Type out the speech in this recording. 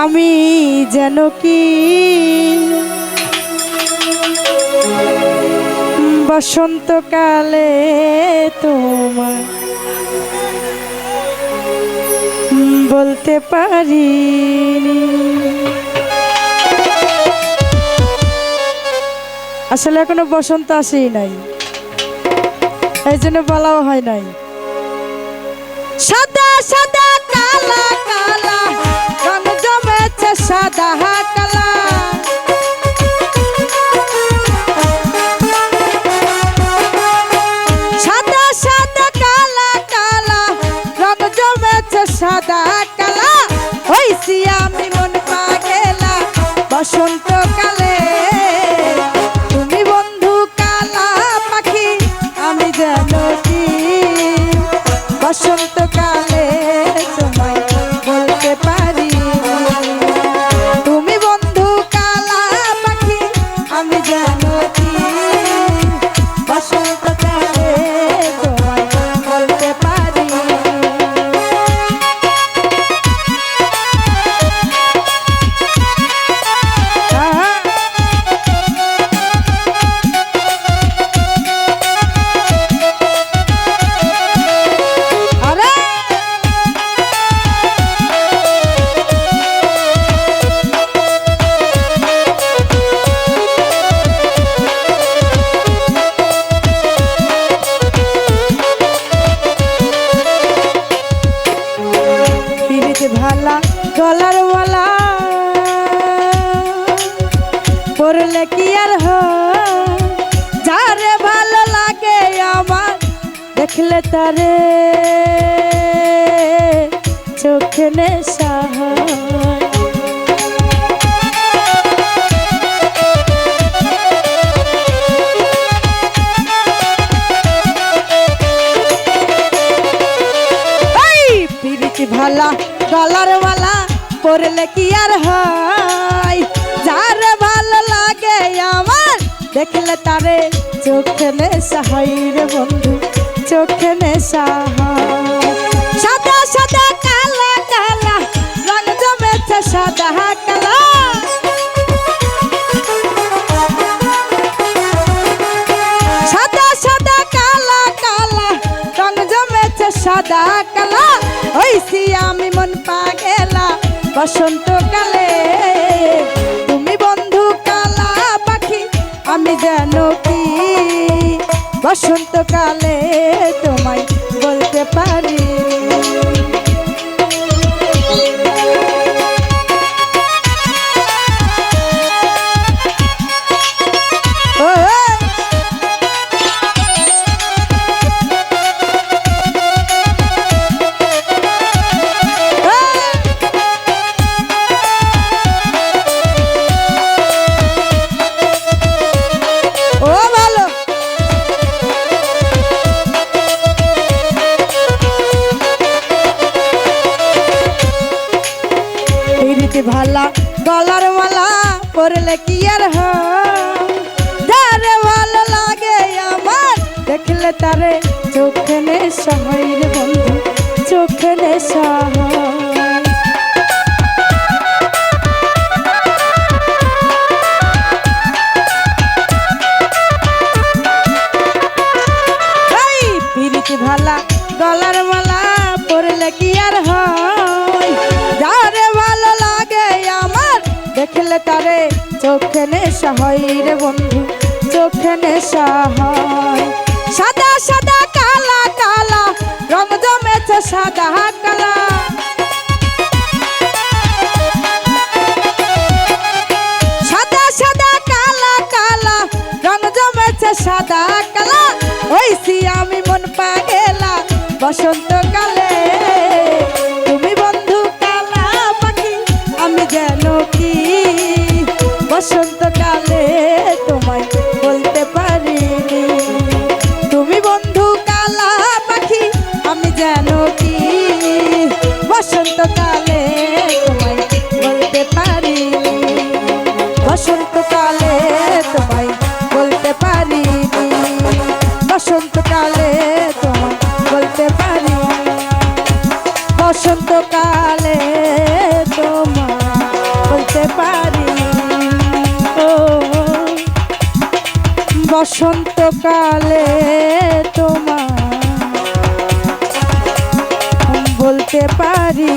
আমি যেন কি বসন্তকালে তোমার বলতে পারি। আসলে এখনো বসন্ত আসেই নাই, এই জন্য বলাও হয় নাই। সাদা সাদা কালা কালা রং জমেছে সাদা কালা, সাদা সাদা কালা কালা রং জমেছে সাদা কালা, হইছি আমি মন পাগেলা বসন্তকালে। তুমি বন্ধু কালা পাখি আমি যেন কি বসন্তকালে তোমায় বলতে পারি। তুমি বন্ধু কালা পাখি আমি যেন কি বসন্তকালে তোমায় বলতে পারি। ভালা গলার মালা পরলে কি আর হয়, যারে ভালো লাগে আমার দেখলে তারে চোখে নেশা হয়। ভালা গলার মালা পরলে কি আর হয়, যার ভালো লাগে আমার দেখলে তারে চোখে নেশা হয় রে বন্ধু, চোখে নেশা হয়। সাদা সাদা কালা কালা রং জমেছে সাদা কালা, সাদা সাদা কালা কালা রং জমেছে সাদা কালা, হইছি আমি মন পাগেলা বসন্তকালে। তুমি বন্ধু কালা পাখি আমি যেন কি বসন্তকালে তোমায় বলতে পারি। ভালা গলার মালা পরলে কি আর হয়, যারে ভালো লাগে আমার দেখলে তারে চোখে নেশা হয় রে বন্ধু, চোখে নেশা হয়। পিরিতি ভালা গলার মালা পরলে কি আর হয়, যারে ভালো লাগে আমার দেখলে তারে চোখে নেশা হয় রে বন্ধু, চোখে নেশা হয়। সাদা সাদা কালা কালা রং জমেছে সাদা কালা, সাদা সাদা কালা কালা রং জমেছে সাদা কালা, হইছি আমি মন পাগেলা বসন্তকালে। তুমি বন্ধু কালা পাখি আমি যেন কি বসন্তকালে তোমায় বলতে পারি। তুমি বন্ধু কালা পাখি আমি যেন কি বসন্তকালে তোমায় বলতে পারি, বসন্তকালে তোমায় বলতে পারি, বসন্তকালে তোমায় বলতে পারি, বসন্তকালে তোমায় বসন্তকালে তোমার বলতে পারি